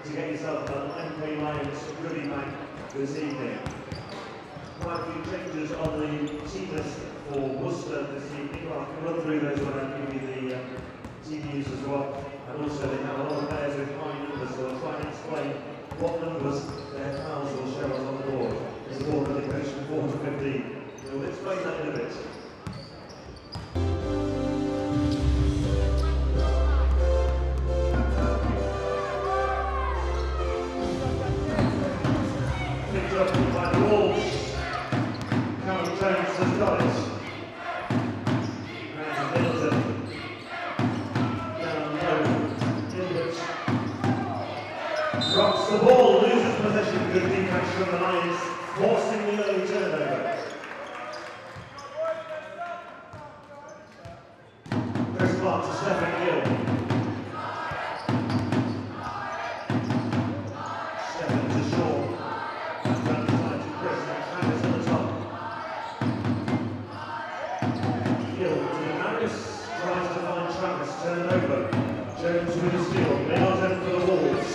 to get yourself an MP Lions goodie bag this evening. Quite a few changes on the team list for Worcester this evening. Well, I can run through those when I give you the team news as well. And also they have a lot of players with high numbers, so I'll try and explain what numbers their pals will show us on the board. There's a board that goes from 4 to 15. We'll explain that in a bit. Picked up by the Wolves. Jones has got it. And Middleton. Down low. Gilbert. Drops the ball, loses possession. Good defense from the Lions, forcing the early turnover. Chris Clark to Stephen Gill. Stephen to Shaw. Down the side to Chris and Travis on the top. Gill to Maris, tries to find Travis, turned over. Jones with a steal, Megalith for the Wolves.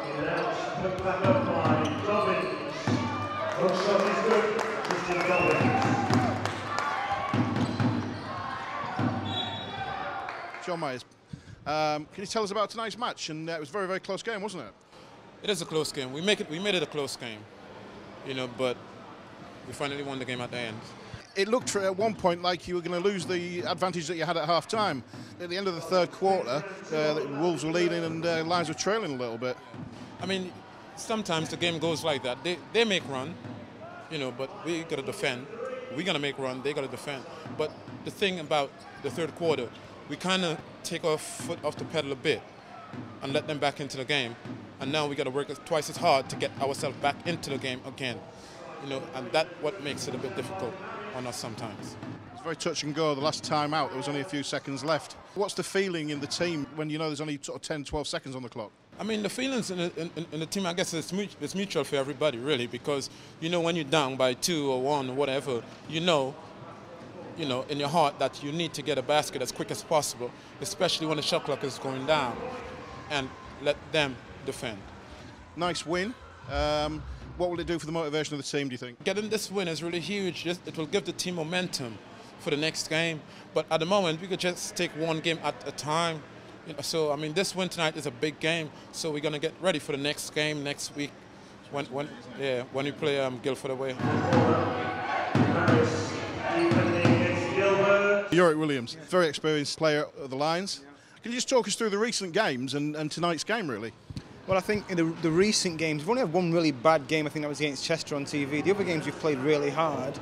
In and out, put back up by Dobbins. Hook shot is good, Christian Dobbins. John Myers, can you tell us about tonight's match? And it was a very, very close game, wasn't it? It is a close game. We made it a close game, you know, but we finally won the game at the end. It looked at one point like you were going to lose the advantage that you had at half-time. At the end of the third quarter, the Wolves were leading and Lions were trailing a little bit. I mean, sometimes the game goes like that. They make run, you know, but we got to defend. We're going to make run, they got to defend. But the thing about the third quarter, we kind of take our foot off the pedal a bit and let them back into the game. And now we got to work twice as hard to get ourselves back into the game again. You know, and that's what makes it a bit difficult on us sometimes. It's very touch and go. The last time out, there was only a few seconds left. What's the feeling in the team when you know there's only sort of 10, 12 seconds on the clock? I mean, the feelings in the team, I guess it's mutual for everybody, really, because, you know, when you're down by 2 or 1 or whatever, you know, in your heart that you need to get a basket as quick as possible, especially when the shot clock is going down, and let them defend. Nice win. What will it do for the motivation of the team, do you think? Getting this win is really huge. It will give the team momentum for the next game. But at the moment, we could just take one game at a time. You know, so, I mean, this win tonight is a big game. So we're going to get ready for the next game next week when we play Guildford away. Yorick Williams, very experienced player of the Lions. Can you just talk us through the recent games and tonight's game, really? Well, I think in the recent games, we've only had one really bad game. I think that was against Chester on TV. The other games we've played really hard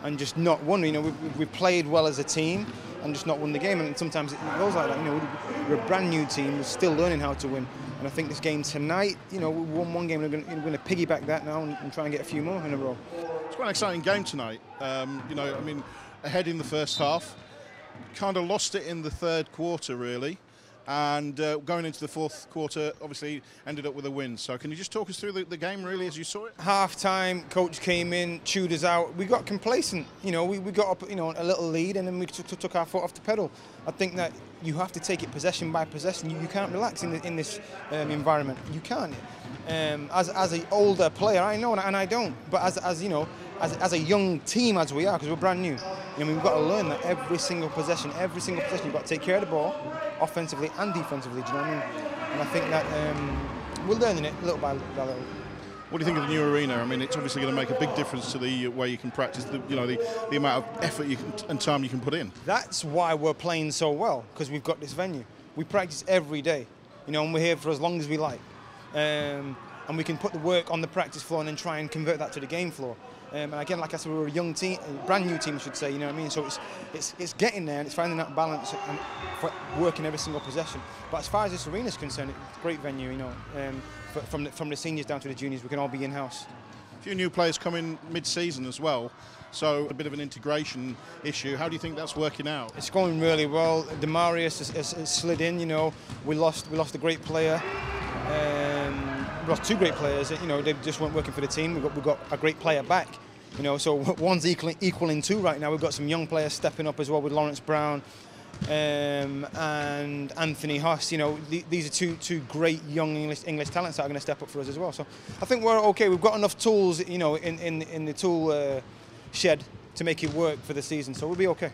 and just not won. You know, we've played well as a team and just not won the game. And sometimes it goes like that. You know, we're a brand new team. We're still learning how to win. And I think this game tonight, you know, we won one game. We're going to piggyback that now and try and get a few more in a row. It's quite an exciting game tonight. You know, I mean, ahead in the first half, kind of lost it in the third quarter, really. And going into the fourth quarter, obviously ended up with a win. So can you just talk us through the game, really, as you saw it? Half-time, coach came in, chewed us out. We got complacent. You know, we got up, you know, a little lead, and then we took our foot off the pedal. I think that you have to take it possession by possession. You can't relax in this environment. You can't. As an older player, I know, and I don't. But as you know, as a young team as we are, because we're brand new, you know, we've got to learn that every single possession, you've got to take care of the ball, offensively and defensively. Do you know what I mean? And I think that we're learning it little by little. What do you think of the new arena? I mean, it's obviously going to make a big difference to the way you can practice, the amount of effort and time you can put in. That's why we're playing so well, because we've got this venue. We practice every day, you know, and we're here for as long as we like. And we can put the work on the practice floor and then try and convert that to the game floor. And again, like I said, we're a young team, a brand new team, I should say. You know what I mean? So it's getting there and it's finding that balance and working every single possession. But as far as this arena is concerned, it's a great venue. You know, from the seniors down to the juniors, we can all be in house. A few new players coming mid-season as well, so a bit of an integration issue. How do you think that's working out? It's going really well. Demarius has slid in. You know, we lost a great player. We lost 2 great players. You know, they just weren't working for the team. We've got a great player back. You know, so one's equaling 2 right now. We've got some young players stepping up as well with Lawrence Brown. and Anthony Hoss. You know, these are two great young English talents that are going to step up for us as well. So I think we're okay. We've got enough tools, you know, in the tool shed to make it work for the season. So we'll be okay.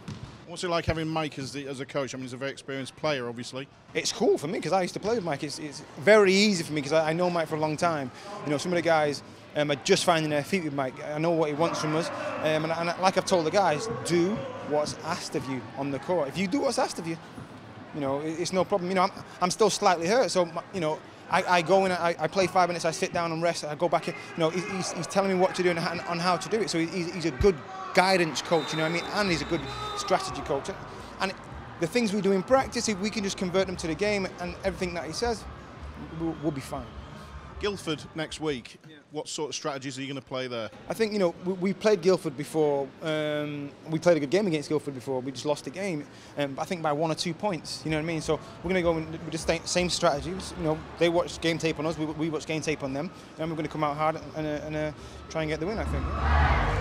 What's it like having Mike as a coach? I mean, he's a very experienced player, obviously. It's cool for me because I used to play with Mike. It's very easy for me because I know Mike for a long time. You know, some of the guys are just finding their feet with Mike. I know what he wants from us, and like I've told the guys, do what's asked of you on the court. If you do what's asked of you, you know, it's no problem. You know, I'm still slightly hurt, so you know, I go in, I play 5 minutes, I sit down and rest, I go back. You know, he's telling me what to do and on how to do it. So he's a good guidance coach, you know what I mean, and he's a good strategy coach. And the things we do in practice, if we can just convert them to the game and everything that he says, we'll be fine. Guildford next week, what sort of strategies are you going to play there? I think, you know, we played Guildford before. We played a good game against Guildford before. We just lost the game, I think by 1 or 2 points, you know what I mean? So we're going to go with the same strategies. You know, they watch game tape on us, we watch game tape on them, and we're going to come out hard and try and get the win, I think.